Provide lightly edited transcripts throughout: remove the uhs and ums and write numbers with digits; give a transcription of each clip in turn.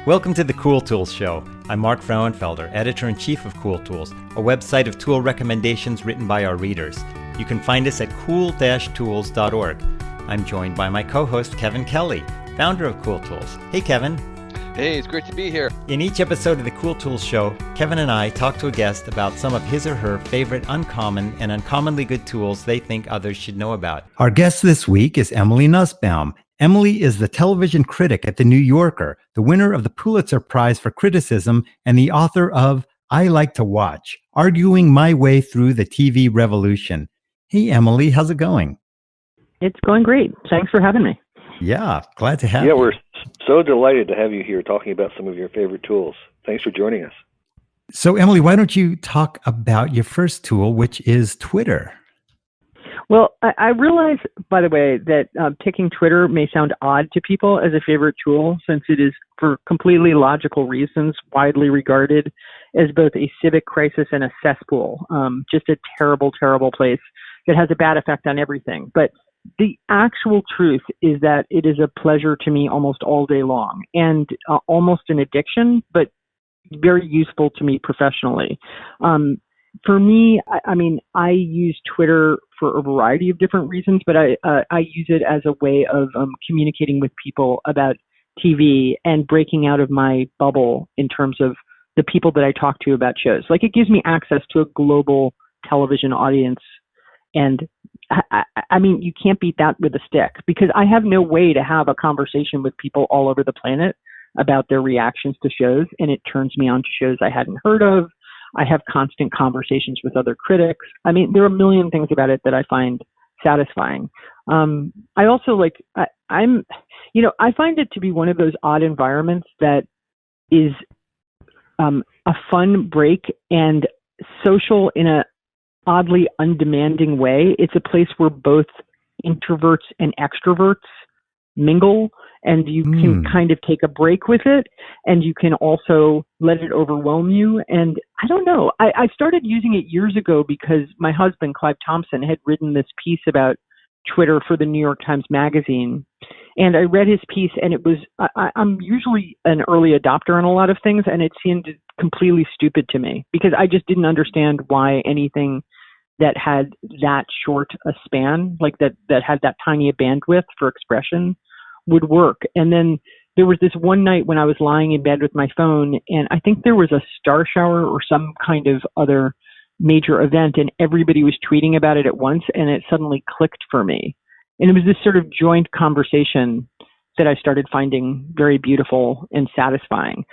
Welcome to the Cool Tools Show. I'm Mark Frauenfelder, Editor-in-Chief of Cool Tools, a website of tool recommendations written by our readers. You can find us at cool-tools.org. I'm joined by my co-host, Kevin Kelly, founder of Cool Tools. Hey, Kevin. Hey, it's great to be here. In each episode of the Cool Tools Show, Kevin and I talk to a guest about some of his or her favorite uncommon and uncommonly good tools they think others should know about. Our guest this week is Emily Nussbaum. Emily is the television critic at The New Yorker, the winner of the Pulitzer Prize for Criticism, and the author of I Like to Watch, Arguing My Way Through the TV Revolution. Hey, Emily, how's it going? It's going great. Thanks for having me. Yeah, glad to have you. Yeah, we're so delighted to have you here talking about some of your favorite tools. Thanks for joining us. So, Emily, why don't you talk about your first tool, which is Twitter? Well, I realize, by the way, that picking Twitter may sound odd to people as a favorite tool, since it is, for completely logical reasons, widely regarded as both a civic crisis and a cesspool. Just a terrible, terrible place that has a bad effect on everything. But the actual truth is that it is a pleasure to me almost all day long, and almost an addiction, but very useful to me professionally. For me, I use Twitter for a variety of different reasons, but I use it as a way of communicating with people about TV and breaking out of my bubble in terms of the people that I talk to about shows. Like, it gives me access to a global television audience. And you can't beat that with a stick, because I have no way to have a conversation with people all over the planet about their reactions to shows. And it turns me on to shows I hadn't heard of. I have constant conversations with other critics. There are a million things about it that I find satisfying. I also I find it to be one of those odd environments that is a fun break and social in a oddly undemanding way. It's a place where both introverts and extroverts mingle, and you can kind of take a break with it, and you can also let it overwhelm you. And I don't know, I started using it years ago because my husband, Clive Thompson, had written this piece about Twitter for the New York Times Magazine. And I read his piece, and it was, I'm usually an early adopter on a lot of things, and it seemed completely stupid to me because I just didn't understand why anything that had that short a span, like that had that tiny a bandwidth for expression, would work. And then there was this one night when I was lying in bed with my phone, and I think there was a star shower or some kind of other major event, and everybody was tweeting about it at once, and it suddenly clicked for me. And it was this sort of joint conversation that I started finding very beautiful and satisfying.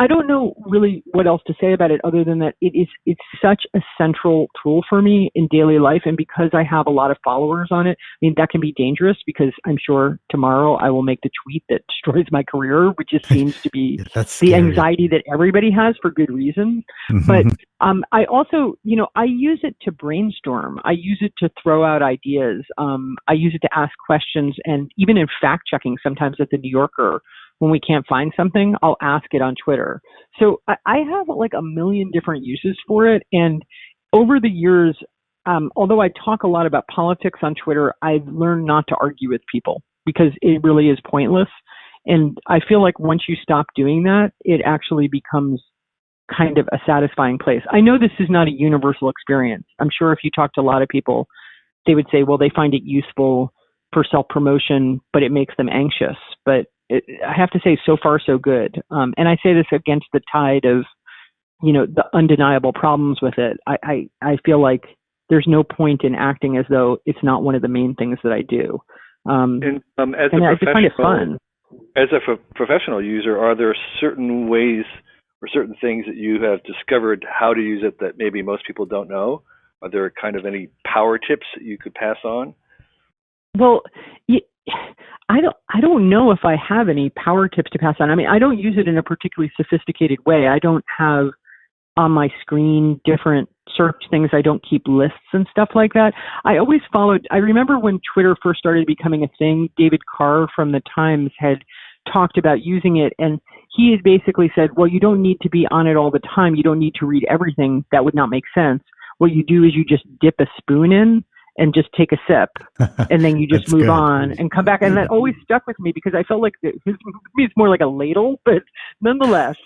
I don't know really what else to say about it other than that it's such a central tool for me in daily life. And because I have a lot of followers on it, that can be dangerous, because I'm sure tomorrow I will make the tweet that destroys my career, which just seems to be the anxiety that everybody has for good reason. But I also, I use it to brainstorm. I use it to throw out ideas. I use it to ask questions, and even in fact checking sometimes at the New Yorker. When we can't find something, I'll ask it on Twitter. So I have like a million different uses for it. And over the years, although I talk a lot about politics on Twitter, I've learned not to argue with people because it really is pointless. And I feel like once you stop doing that, it actually becomes kind of a satisfying place. I know this is not a universal experience. I'm sure if you talk to a lot of people, they would say, well, they find it useful for self-promotion, but it makes them anxious. But I have to say, so far, so good. And I say this against the tide of, the undeniable problems with it. I feel like there's no point in acting as though it's not one of the main things that I do. And I just find it fun. As a professional user, are there certain ways or certain things that you have discovered how to use it that maybe most people don't know? Are there kind of any power tips that you could pass on? Well, I don't know if I have any power tips to pass on. I don't use it in a particularly sophisticated way. I don't have on my screen different search things. I don't keep lists and stuff like that. I remember when Twitter first started becoming a thing, David Carr from the Times had talked about using it, and he had basically said, well, you don't need to be on it all the time. You don't need to read everything. That would not make sense. What you do is you just dip a spoon in and just take a sip, and then you just That's move good. on and come back. And that always stuck with me because I felt like it's more like a ladle, but nonetheless,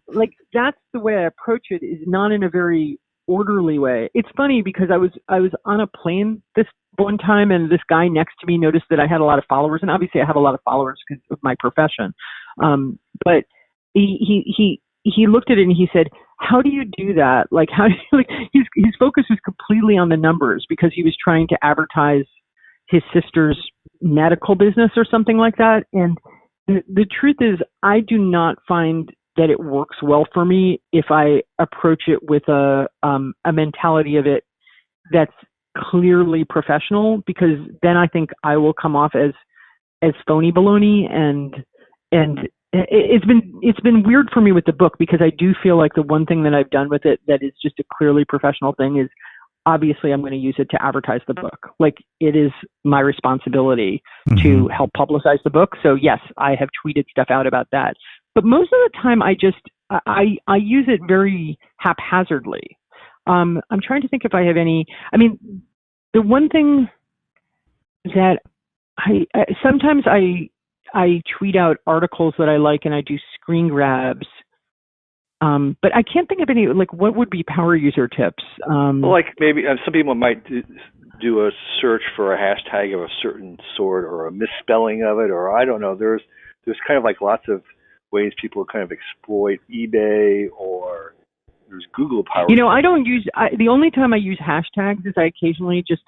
like that's the way I approach it, is not in a very orderly way. It's funny because I was on a plane this one time, and this guy next to me noticed that I had a lot of followers, and obviously I have a lot of followers because of my profession. But he looked at it and he said, "How do you do that? Like, how do you, like?" His focus was completely on the numbers because he was trying to advertise his sister's medical business or something like that. And the truth is, I do not find that it works well for me if I approach it with a mentality of it that's clearly professional, because then I think I will come off as phony baloney, and it's been weird for me with the book, because I do feel like the one thing that I've done with it that is just a clearly professional thing is, obviously I'm going to use it to advertise the book. Like, it is my responsibility to help publicize the book. So yes, I have tweeted stuff out about that. But most of the time I use it very haphazardly. I'm trying to think if I have any. I mean, the one thing that sometimes I tweet out articles that I like, and I do screen grabs. But I can't think of any, like, what would be power user tips? Well, like maybe some people might do a search for a hashtag of a certain sort, or a misspelling of it, or I don't know. There's kind of like lots of ways people kind of exploit eBay, or there's Google power. I don't use, the only time I use hashtags is I occasionally just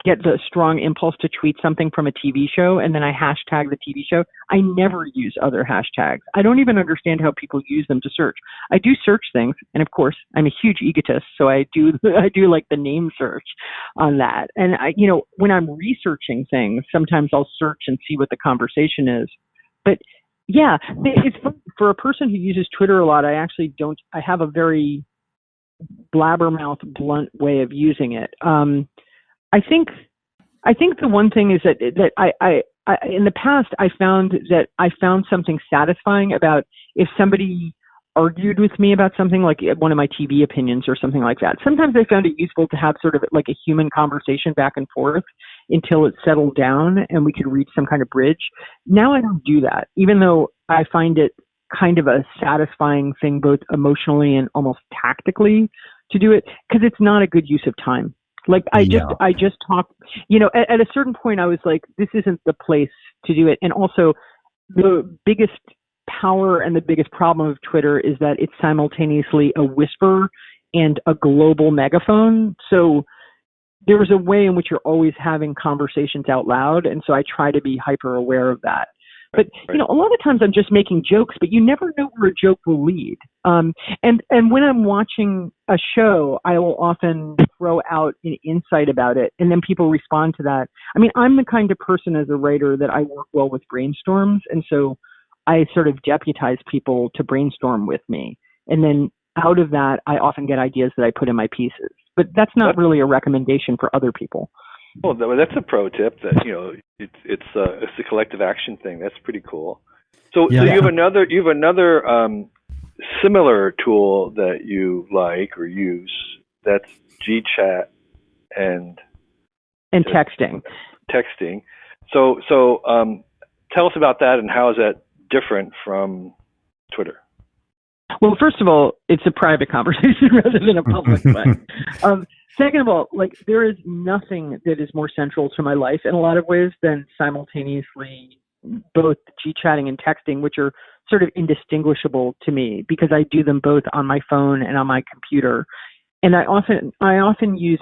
get the strong impulse to tweet something from a TV show, and then I hashtag the TV show. I never use other hashtags. I don't even understand how people use them to search. I do search things, and of course, I'm a huge egotist, so I do like the name search on that. And when I'm researching things, sometimes I'll search and see what the conversation is. But yeah, it's fun. For a person who uses Twitter a lot, I actually don't. I have a very blabbermouth, blunt way of using it. I think the one thing is that I in the past I found something satisfying about if somebody argued with me about something, like one of my TV opinions or something like that. Sometimes I found it useful to have sort of like a human conversation back and forth until it settled down and we could reach some kind of bridge. Now I don't do that, even though I find it kind of a satisfying thing, both emotionally and almost tactically, to do it, because it's not a good use of time. Like I just talk, at a certain point I was like, this isn't the place to do it. And also the biggest power and the biggest problem of Twitter is that it's simultaneously a whisper and a global megaphone. So there's a way in which you're always having conversations out loud. And so I try to be hyper aware of that. But, a lot of times I'm just making jokes, but you never know where a joke will lead. And when I'm watching a show, I will often throw out an insight about it, and then people respond to that. I mean, I'm the kind of person as a writer that I work well with brainstorms, and so I sort of deputize people to brainstorm with me. And then out of that, I often get ideas that I put in my pieces. But that's not really a recommendation for other people. Well, that's a pro tip. That it's a collective action thing. That's pretty cool. So you have another similar tool that you like or use. That's GChat and texting. Texting. So tell us about that, and how is that different from Twitter? Well, first of all, it's a private conversation rather than a public one. Second of all, like, there is nothing that is more central to my life in a lot of ways than simultaneously both G-chatting and texting, which are sort of indistinguishable to me because I do them both on my phone and on my computer. And I often use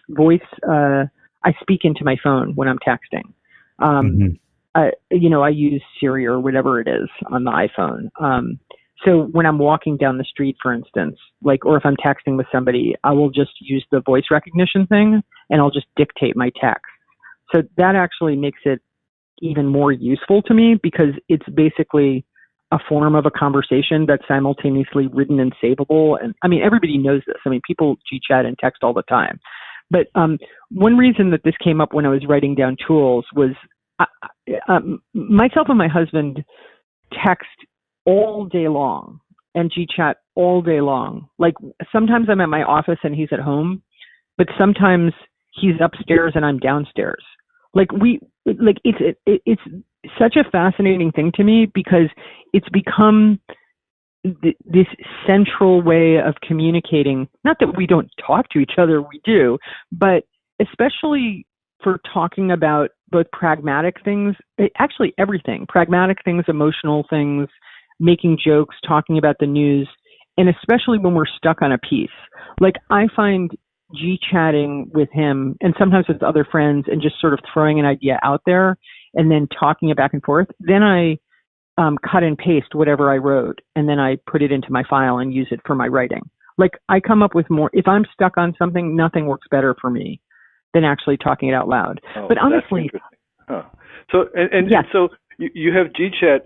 voice. I speak into my phone when I'm texting. I use Siri or whatever it is on the iPhone. So when I'm walking down the street, for instance, or if I'm texting with somebody, I will just use the voice recognition thing and I'll just dictate my text. So that actually makes it even more useful to me because it's basically a form of a conversation that's simultaneously written and savable. And I mean, everybody knows this. I mean, people G-chat and text all the time. But one reason that this came up when I was writing down tools was myself and my husband text all day long and G-chat all day long. Like, sometimes I'm at my office and he's at home, but sometimes he's upstairs and I'm downstairs. It's such a fascinating thing to me because it's become this central way of communicating. Not that we don't talk to each other, we do, but especially for talking about both pragmatic things, actually everything, pragmatic things, emotional things, making jokes, talking about the news, and especially when we're stuck on a piece. Like I find G-chatting with him and sometimes with other friends and just sort of throwing an idea out there and then talking it back and forth. Then I cut and paste whatever I wrote and then I put it into my file and use it for my writing. Like I come up with more. If I'm stuck on something, nothing works better for me than actually talking it out loud. But honestly, huh. So yes. so you have GChat.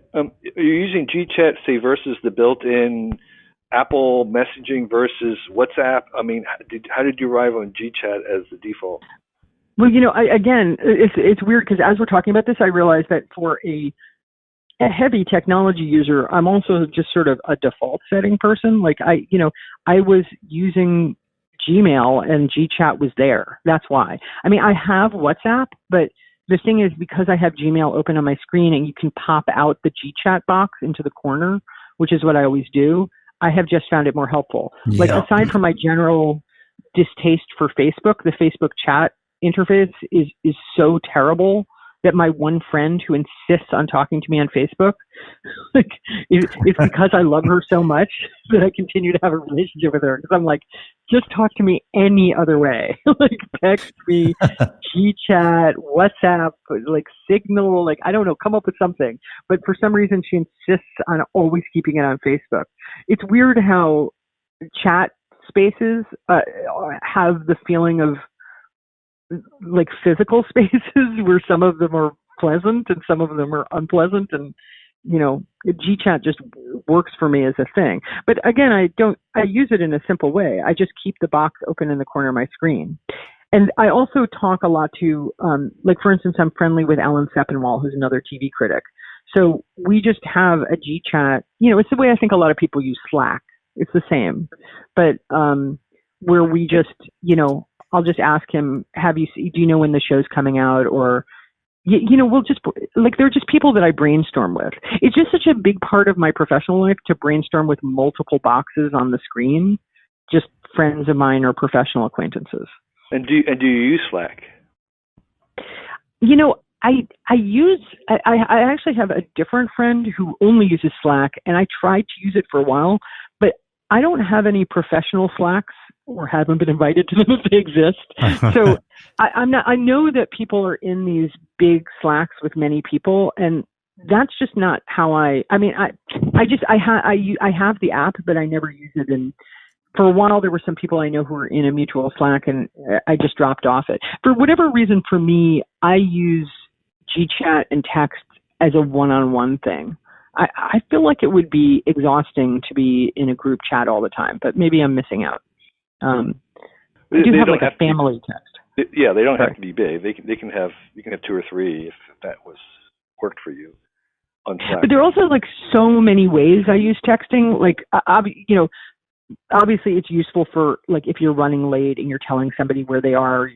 You're using GChat, say, versus the built-in Apple messaging versus WhatsApp. I mean, how did you arrive on GChat as the default? Well, it's weird because as we're talking about this, I realized that for a heavy technology user, I'm also just sort of a default setting person. Like I was using Gmail and GChat was there. That's why. I mean, I have WhatsApp, but the thing is because I have Gmail open on my screen and you can pop out the GChat box into the corner, which is what I always do, I have just found it more helpful. Yeah. Like aside from my general distaste for Facebook, the Facebook chat interface is so terrible that my one friend who insists on talking to me on Facebook, like, it's because I love her so much that I continue to have a relationship with her. Because I'm like, just talk to me any other way. Like text me, GChat, WhatsApp, like Signal, like I don't know, come up with something. But for some reason, she insists on always keeping it on Facebook. It's weird how chat spaces have the feeling of like physical spaces where some of them are pleasant and some of them are unpleasant, and GChat just works for me as a thing. But again, I use it in a simple way. I just keep the box open in the corner of my screen. And I also talk a lot to, like for instance, I'm friendly with Alan Sepinwall, who's another TV critic. So we just have a GChat, it's the way I think a lot of people use Slack. It's the same, but where we just, I'll just ask him, do you know when the show's coming out? Or, we'll just, like, they're just people that I brainstorm with. It's just such a big part of my professional life to brainstorm with multiple boxes on the screen, just friends of mine or professional acquaintances. And do you use Slack? I actually have a different friend who only uses Slack, and I tried to use it for a while, but I don't have any professional Slacks or haven't been invited to them if they exist. So I know that people are in these big Slacks with many people, and that's just not how I have the app, but I never use it. And for a while, there were some people I know who were in a mutual Slack, and I just dropped off it. For whatever reason, for me, I use GChat and text as a one-on-one thing. I feel like it would be exhausting to be in a group chat all the time, but maybe I'm missing out. I do have like a family text. Yeah, they don't have to be big. You can have 2 or 3 if that worked for you on Slack. But there are also like so many ways I use texting. Like obviously it's useful for like if you're running late and you're telling somebody where they are,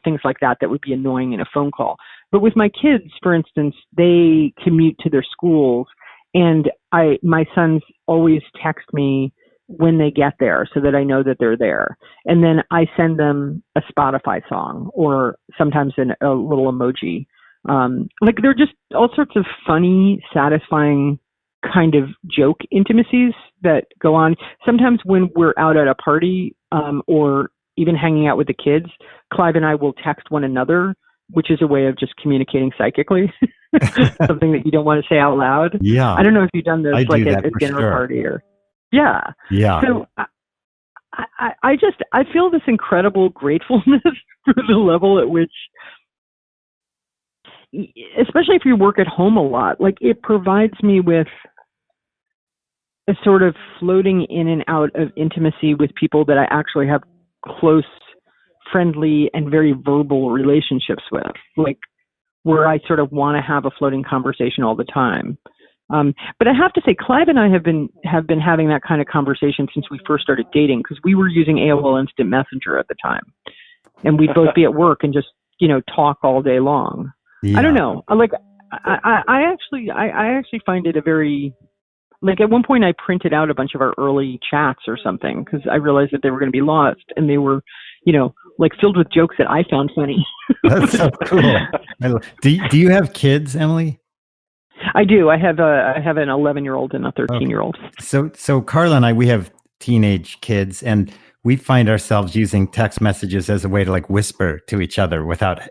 things like that would be annoying in a phone call. But with my kids, for instance, they commute to their schools, and my sons always text me when they get there so that I know that they're there. And then I send them a Spotify song or sometimes a little emoji. Like they're just all sorts of funny, satisfying kind of joke intimacies that go on. Sometimes when we're out at a party or even hanging out with the kids, Clive and I will text one another, which is a way of just communicating psychically, something that you don't want to say out loud. Yeah. I don't know if you've done this I like do at a dinner party or. Yeah. Yeah. So I feel this incredible gratefulness for the level at which, especially if you work at home a lot, like it provides me with a sort of floating in and out of intimacy with people that I actually have close, friendly, and very verbal relationships with, like where I sort of want to have a floating conversation all the time. But I have to say, Clive and I have been having that kind of conversation since we first started dating, because we were using AOL Instant Messenger at the time. and we'd both be at work and just, talk all day long. Yeah. I don't know. I actually find it a very, like, at one point I printed out a bunch of our early chats or something because I realized that they were going to be lost, and they were, like, filled with jokes that I found funny. That's so cool. Do you have kids, Emily? I do. I have an 11-year-old and a 13-year-old. Okay. So Carla and I, we have teenage kids, and we find ourselves using text messages as a way to, like, whisper to each other without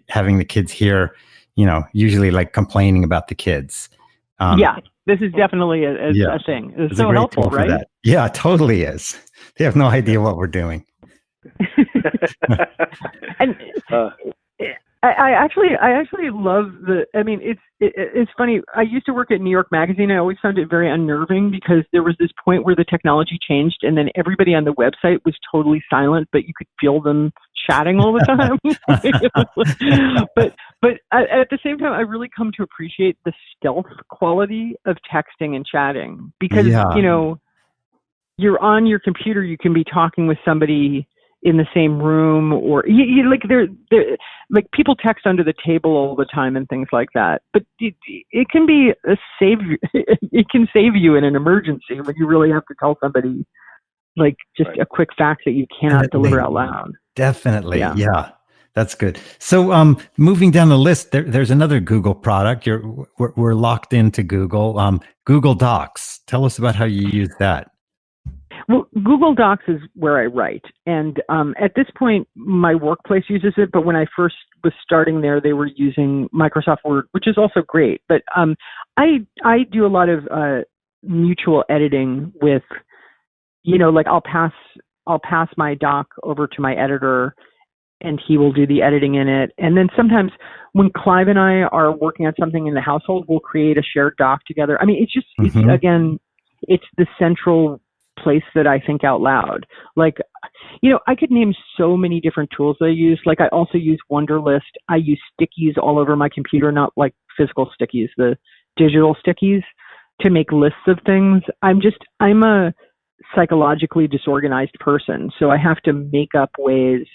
having the kids hear, usually, like, complaining about the kids. Yeah, this is definitely a thing. It's so helpful, right? That. Yeah, it totally is. They have no idea what we're doing. And I actually love it's funny. I used to work at New York Magazine. I always found it very unnerving because there was this point where the technology changed, and then everybody on the website was totally silent, but you could feel them chatting all the time. but at the same time, I really come to appreciate the stealth quality of texting and chatting because you're on your computer. You can be talking with somebody in the same room, or they're like, people text under the table all the time and things like that. But it can be it can save you in an emergency when you really have to tell somebody, like, just a quick fact that you cannot deliver out loud. Definitely, yeah. That's good. So, moving down the list, there's another Google product. We're locked into Google. Google Docs. Tell us about how you use that. Well, Google Docs is where I write. And at this point, my workplace uses it. But when I first was starting there, they were using Microsoft Word, which is also great. But I do a lot of mutual editing with, like, I'll pass my doc over to my editor, and he will do the editing in it. And then sometimes when Clive and I are working on something in the household, we'll create a shared doc together. I mean, it's just, it's the central place that I think out loud. Like, I could name so many different tools that I use. Like, I also use Wunderlist. I use stickies all over my computer, not like physical stickies, the digital stickies, to make lists of things. I'm a psychologically disorganized person, so I have to make up ways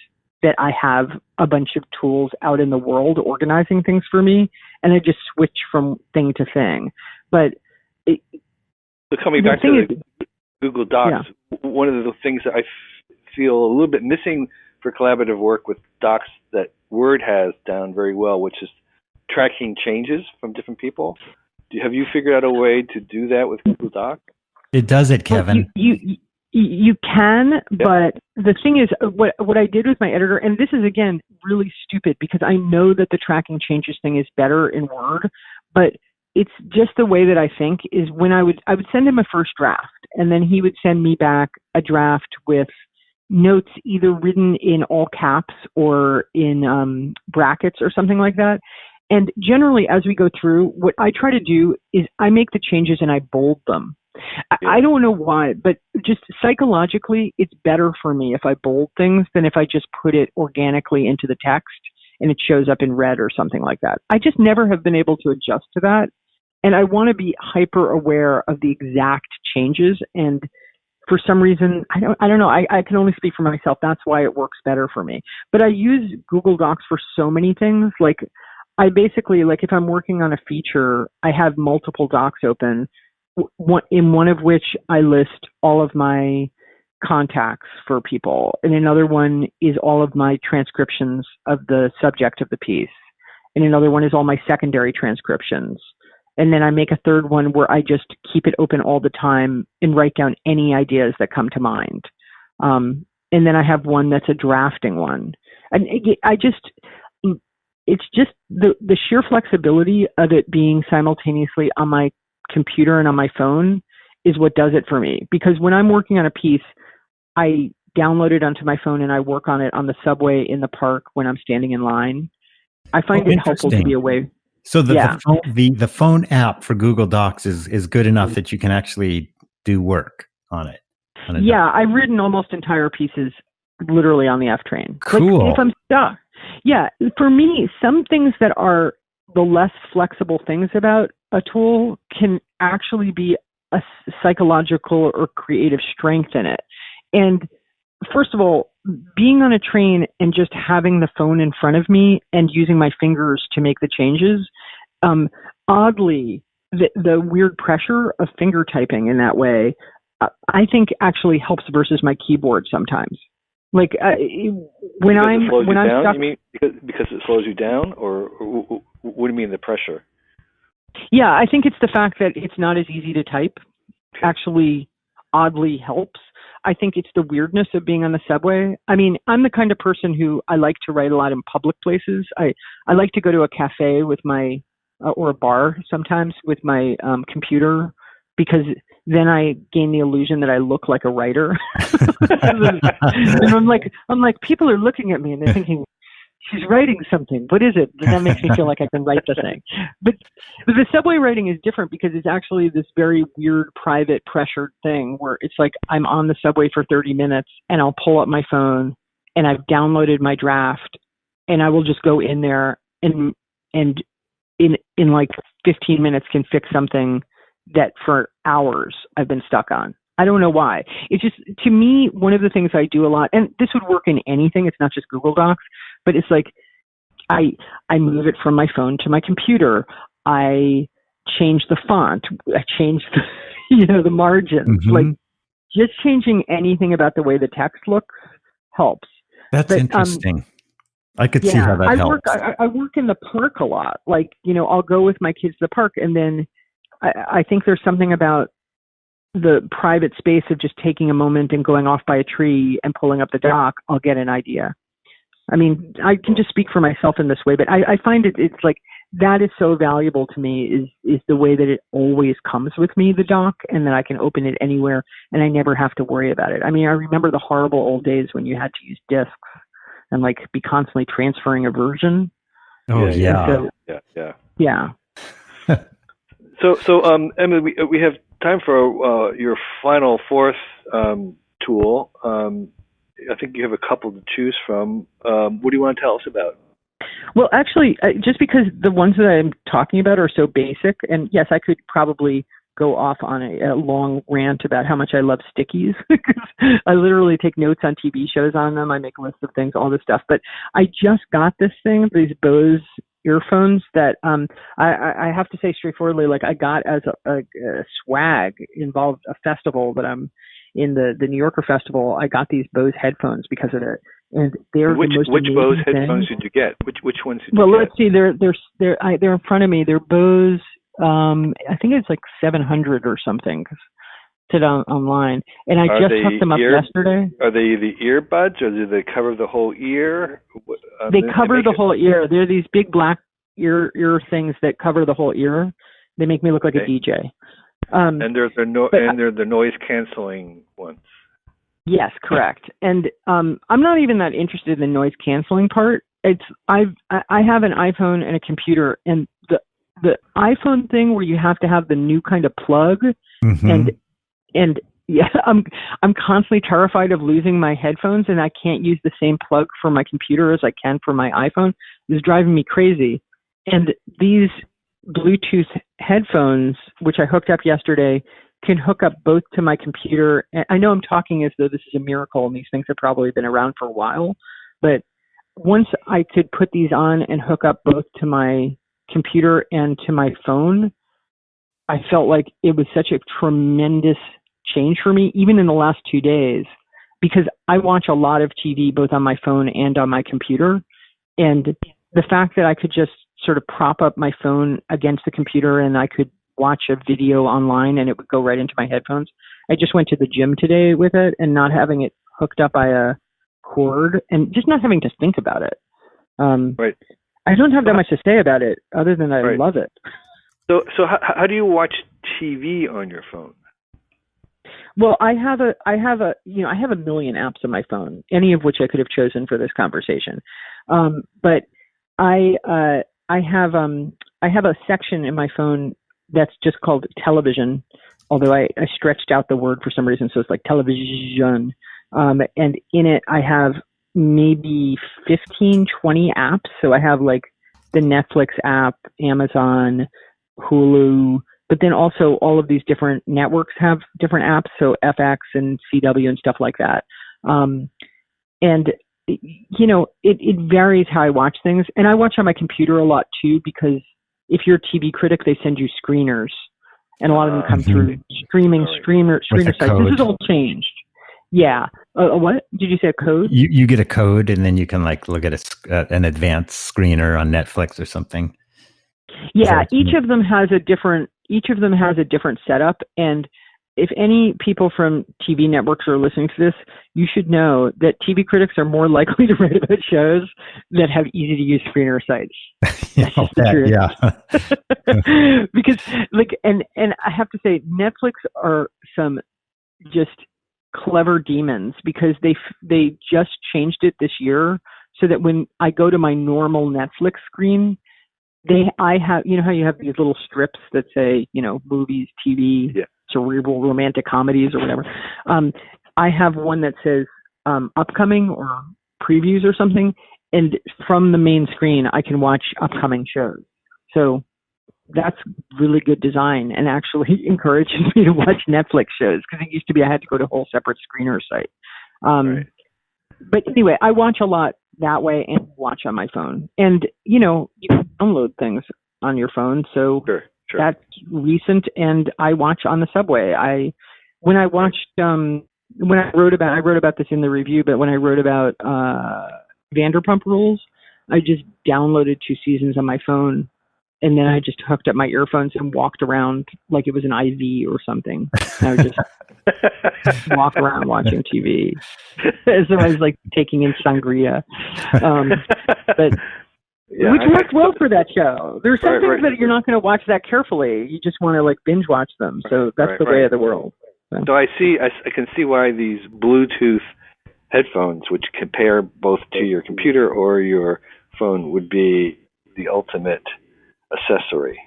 that I have a bunch of tools out in the world organizing things for me, and I just switch from thing to thing. But so coming back to Google Docs, one of the things that I feel a little bit missing for collaborative work with Docs that Word has done very well, which is tracking changes from different people. Have you figured out a way to do that with Google Docs? It does it, Kevin. You can, but the thing is, what I did with my editor, and this is, again, really stupid because I know that the tracking changes thing is better in Word, but it's just the way that I think is when I would send him a first draft, and then he would send me back a draft with notes either written in all caps or in brackets or something like that. And generally, as we go through, what I try to do is I make the changes and I bold them. I don't know why, but just psychologically, it's better for me if I bold things than if I just put it organically into the text and it shows up in red or something like that. I just never have been able to adjust to that. And I want to be hyper aware of the exact changes. And for some reason, I don't know. I can only speak for myself. That's why it works better for me. But I use Google Docs for so many things. Like, I basically, like, if I'm working on a feature, I have multiple docs open, in one of which I list all of my contacts for people. And another one is all of my transcriptions of the subject of the piece. And another one is all my secondary transcriptions. And then I make a third one where I just keep it open all the time and write down any ideas that come to mind. And then I have one that's a drafting one. And it's just the sheer flexibility of it being simultaneously on my computer and on my phone is what does it for me. Because when I'm working on a piece, I download it onto my phone and I work on it on the subway, in the park, when I'm standing in line. I find it helpful to be away. So the phone app for Google Docs is good enough that you can actually do work on it. Yeah, I've written almost entire pieces literally on the F train. Cool. Like, if I'm stuck. Yeah, for me, some things that are the less flexible things about a tool can actually be a psychological or creative strength in it. And first of all, being on a train and just having the phone in front of me and using my fingers to make the changes, oddly, the weird pressure of finger typing in that way, I think actually helps versus my keyboard sometimes. Like when I'm down, stuck. you mean because it slows you down, or what do you mean the pressure? Yeah, I think it's the fact that it's not as easy to type. Actually, oddly helps. I think it's the weirdness of being on the subway. I mean, I'm the kind of person who I like to write a lot in public places. I like to go to a cafe with my or a bar sometimes with my computer, because then I gain the illusion that I look like a writer. And I'm like, people are looking at me and they're thinking, she's writing something. What is it? And that makes me feel like I can write the thing. But the subway writing is different because it's actually this very weird, private, pressured thing where it's like I'm on the subway for 30 minutes and I'll pull up my phone and I've downloaded my draft and I will just go in there and in like 15 minutes can fix something that for hours I've been stuck on. I don't know why. It's just, to me, one of the things I do a lot, and this would work in anything, it's not just Google Docs, but it's like I move it from my phone to my computer. I change the font. I change the margins. Mm-hmm. Like just changing anything about the way the text looks helps. That's interesting. I could see how that helps. I work in the park a lot. Like, I'll go with my kids to the park, and then I think there's something about the private space of just taking a moment and going off by a tree and pulling up the dock. I'll get an idea. I mean, I can just speak for myself in this way, but I find it's like that is so valuable to me is the way that it always comes with me, the dock, and that I can open it anywhere and I never have to worry about it. I mean, I remember the horrible old days when you had to use discs and like be constantly transferring a version. Oh yeah. Yeah. So Emily, we have time for your final fourth tool. I think you have a couple to choose from. What do you want to tell us about? Well, actually, just because the ones that I'm talking about are so basic, and yes, I could probably go off on a long rant about how much I love stickies. I literally take notes on TV shows on them. I make a list of things, all this stuff. But I just got this thing, these Bose earphones that I have to say straightforwardly, like I got as a swag involved a festival that I'm in, the New Yorker Festival. I got these Bose headphones because of it, and they're which Bose headphones did you get? Which ones did you get? Well, let's see. They're in front of me. They're Bose. I think it's like 700 or something. Sit online, and I just hooked them up yesterday. Are they the earbuds, or do they cover the whole ear? They cover the whole ear. They're these big black ear things that cover the whole ear. They make me look like a DJ. And they're the noise canceling ones. Yes, correct. And I'm not even that interested in the noise canceling part. I have an iPhone and a computer, and the iPhone thing where you have to have the new kind of plug, mm-hmm. and yeah, I'm constantly terrified of losing my headphones, and I can't use the same plug for my computer as I can for my iPhone. It's driving me crazy. And these Bluetooth headphones, which I hooked up yesterday, can hook up both to my computer. I know I'm talking as though this is a miracle, and these things have probably been around for a while, but once I could put these on and hook up both to my computer and to my phone, I felt like it was such a tremendous change for me, even in the last 2 days, because I watch a lot of TV both on my phone and on my computer. And the fact that I could just sort of prop up my phone against the computer and I could watch a video online and it would go right into my headphones. I just went to the gym today with it, and not having it hooked up by a cord and just not having to think about it. Right. I don't have that much to say about it other than I love it. So how do you watch TV on your phone? Well, I have a million apps on my phone, any of which I could have chosen for this conversation. But I have a section in my phone that's just called television, although I stretched out the word for some reason, so it's like television. And in it, I have maybe 15, 20 apps. So I have like the Netflix app, Amazon, Hulu, but then also all of these different networks have different apps. So FX and CW and stuff like that. And it varies how I watch things, and I watch on my computer a lot too, because if you're a TV critic, they send you screeners, and a lot of them come through streamer sites. This is all changed. Yeah. What did you say? A code? You get a code, and then you can look at an advanced screener on Netflix or something. Yeah. Each of them has a different setup, and if any people from TV networks are listening to this, you should know that TV critics are more likely to write about shows that have easy to use screener sites. That's just the truth. Yeah. Because and I have to say, Netflix are some just clever demons, because they just changed it this year so that when I go to my normal Netflix screen, I have, how you have these little strips that say, movies, TV, cerebral romantic comedies or whatever. I have one that says upcoming or previews or something, and from the main screen I can watch upcoming shows. So that's really good design, and actually encourages me to watch Netflix shows, because it used to be I had to go to a whole separate screener site. Right. But anyway, I watch a lot that way and watch on my phone. And, you can download things on your phone. So Sure. That's recent. And I watch on the subway. I wrote about this in the review, but when I wrote about Vanderpump Rules, I just downloaded 2 seasons on my phone. And then I just hooked up my earphones and walked around like it was an IV or something. And I would just walk around watching TV. So I was taking in sangria. But which worked well for that show. There's some things that you're not going to watch that carefully. You just want to binge watch them. So that's the way of the world. So I can see why these Bluetooth headphones, which compare both to your computer or your phone, would be the ultimate accessory.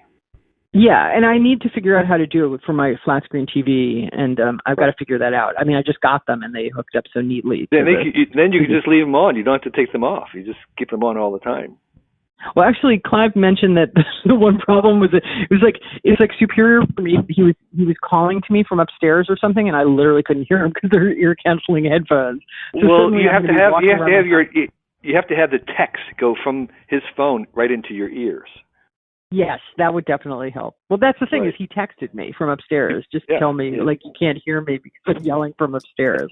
Yeah, and I need to figure out how to do it for my flat screen TV, and I've got to figure that out. I mean, I just got them, and they hooked up so neatly. Then you can just leave them on. You don't have to take them off. You just keep them on all the time. Well, actually, Clive mentioned that the one problem was that it's superior for me. He was calling to me from upstairs or something, and I literally couldn't hear him because they're ear canceling headphones. So well, you have to have the text go from his phone right into your ears. Yes, that would definitely help. Well, that's the thing is he texted me from upstairs. Just tell me you can't hear me because I'm yelling from upstairs.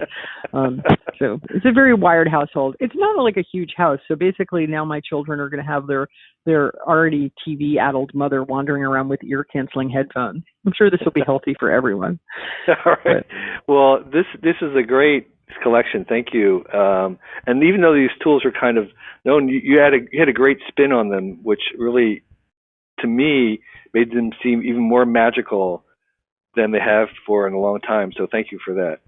So it's a very wired household. It's not a huge house. So basically now my children are going to have their already TV-addled mother wandering around with ear-canceling headphones. I'm sure this will be healthy for everyone. All right. Well, this is a great collection. Thank you. And even though these tools are kind of known, you had a great spin on them, which really, to me, made them seem even more magical than they have for in a long time. So thank you for that.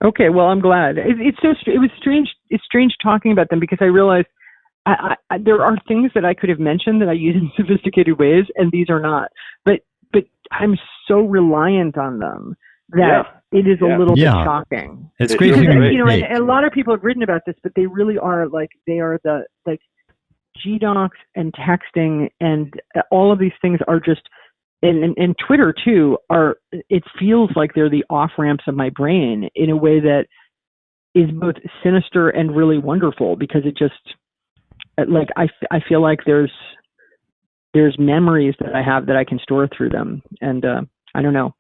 Okay, well, I'm glad. It was strange. It's strange talking about them because I realized there are things that I could have mentioned that I use in sophisticated ways, and these are not. But I'm so reliant on them that it is a little bit shocking. It's great. And a lot of people have written about this, but they really are the GDocs and texting and all of these things are just, and Twitter too, it feels like they're the off-ramps of my brain in a way that is both sinister and really wonderful, because it just, I feel like there's memories that I have that I can store through them. And I don't know,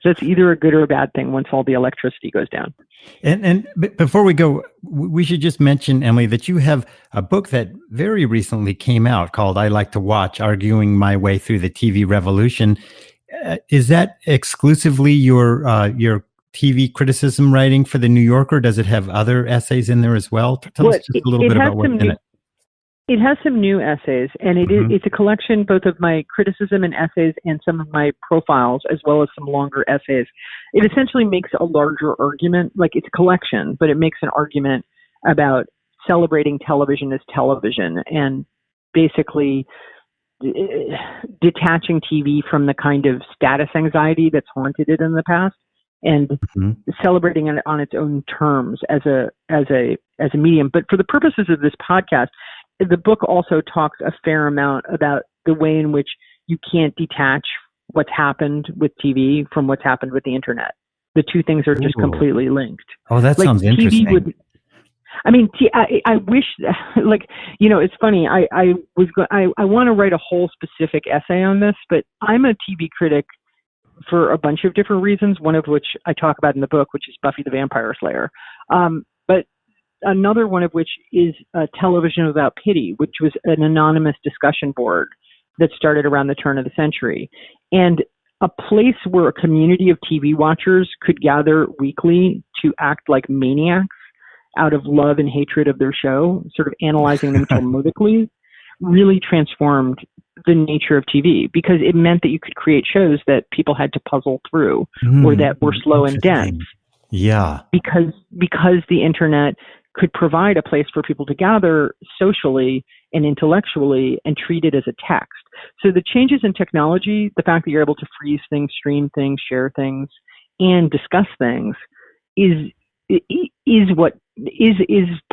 that's either a good or a bad thing once all the electricity goes down. And before we go, we should just mention, Emily, that you have a book that very recently came out called I Like to Watch, Arguing My Way Through the TV Revolution. Is that exclusively your TV criticism writing for The New Yorker? Does it have other essays in there as well? Tell us just a little bit about what's in it. It has some new essays, and it's a collection both of my criticism and essays and some of my profiles, as well as some longer essays. It essentially makes a larger argument, it's a collection, but it makes an argument about celebrating television as television and basically detaching TV from the kind of status anxiety that's haunted it in the past, and celebrating it on its own terms as a medium. But for the purposes of this podcast, the book also talks a fair amount about the way in which you can't detach what's happened with TV from what's happened with the internet. The two things are just Ooh. completely linked. Oh, that sounds interesting. I wish, like, it's funny. I want to write a whole specific essay on this, but I'm a TV critic for a bunch of different reasons, one of which I talk about in the book, which is Buffy the Vampire Slayer. But another one of which is Television Without Pity, which was an anonymous discussion board that started around the turn of the century. And a place where a community of TV watchers could gather weekly to act like maniacs out of love and hatred of their show, sort of analyzing them Talmudically, really transformed the nature of TV, because it meant that you could create shows that people had to puzzle through or that were slow and dense. Yeah. Because the internet could provide a place for people to gather socially and intellectually and treat it as a text. So the changes in technology, the fact that you're able to freeze things, stream things, share things, and discuss things is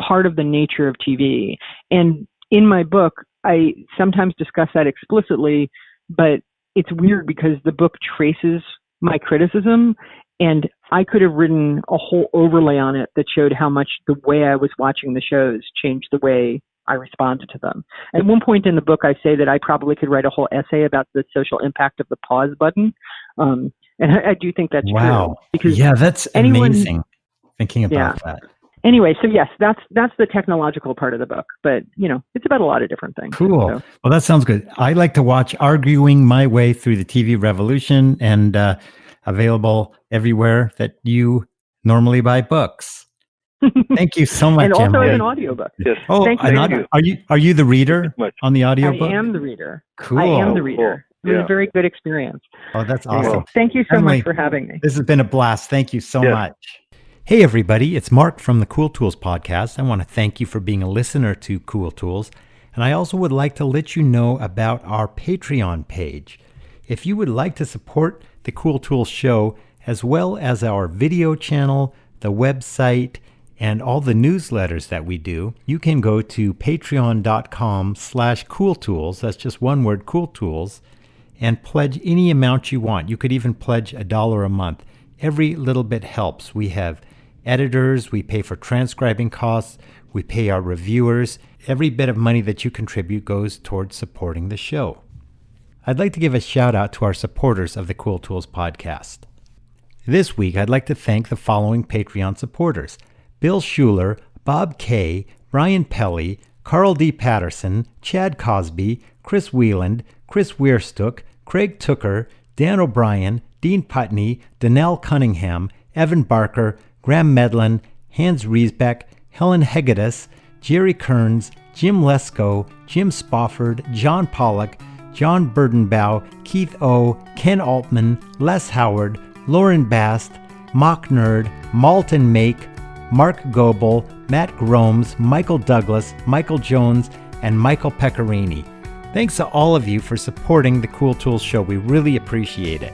part of the nature of TV. And in my book, I sometimes discuss that explicitly, but it's weird because the book traces my criticism, and I could have written a whole overlay on it that showed how much the way I was watching the shows changed the way I responded to them. At one point in the book, I say that I probably could write a whole essay about the social impact of the pause button. And I do think that's true. Because that's amazing thinking about that. Anyway, so yes, that's the technological part of the book, but it's about a lot of different things. Cool. So. Well, that sounds good. I like to watch Arguing My Way Through the TV Revolution, and available everywhere that you normally buy books. Thank you so much, and also Emily. as an audiobook. Yes. Oh, thank you. Are you the reader on the audiobook? I am the reader. Cool. I am the reader. Cool. It was a very good experience. Oh, that's awesome. Anyway, thank you so Emily, much for having me. This has been a blast. Thank you so much. Hey, everybody. It's Mark from the Cool Tools podcast. I want to thank you for being a listener to Cool Tools. And I also would like to let you know about our Patreon page. If you would like to support the Cool Tools show, as well as our video channel, the website, and all the newsletters that we do, you can go to patreon.com/cooltools. That's just one word, Cool Tools, and pledge any amount you want. You could even pledge $1 a month. Every little bit helps. We have editors, we pay for transcribing costs, we pay our reviewers. Every bit of money that you contribute goes towards supporting the show. I'd like to give a shout out to our supporters of the Cool Tools podcast. This week, I'd like to thank the following Patreon supporters: Bill Schuler, Bob Kay, Ryan Pelly, Carl D. Patterson, Chad Cosby, Chris Wieland, Chris Weirstook, Craig Tooker, Dan O'Brien, Dean Putney, Danelle Cunningham, Evan Barker, Graham Medlin, Hans Riesbeck, Helen Hegedus, Jerry Kearns, Jim Lesko, Jim Spofford, John Pollock, John Burdenbaugh, Keith O., Ken Altman, Les Howard, Lauren Bast, Mock Nerd, Malton Make, Mark Goebel, Matt Gromes, Michael Douglas, Michael Jones, and Michael Pecorini. Thanks to all of you for supporting the Cool Tools show. We really appreciate it.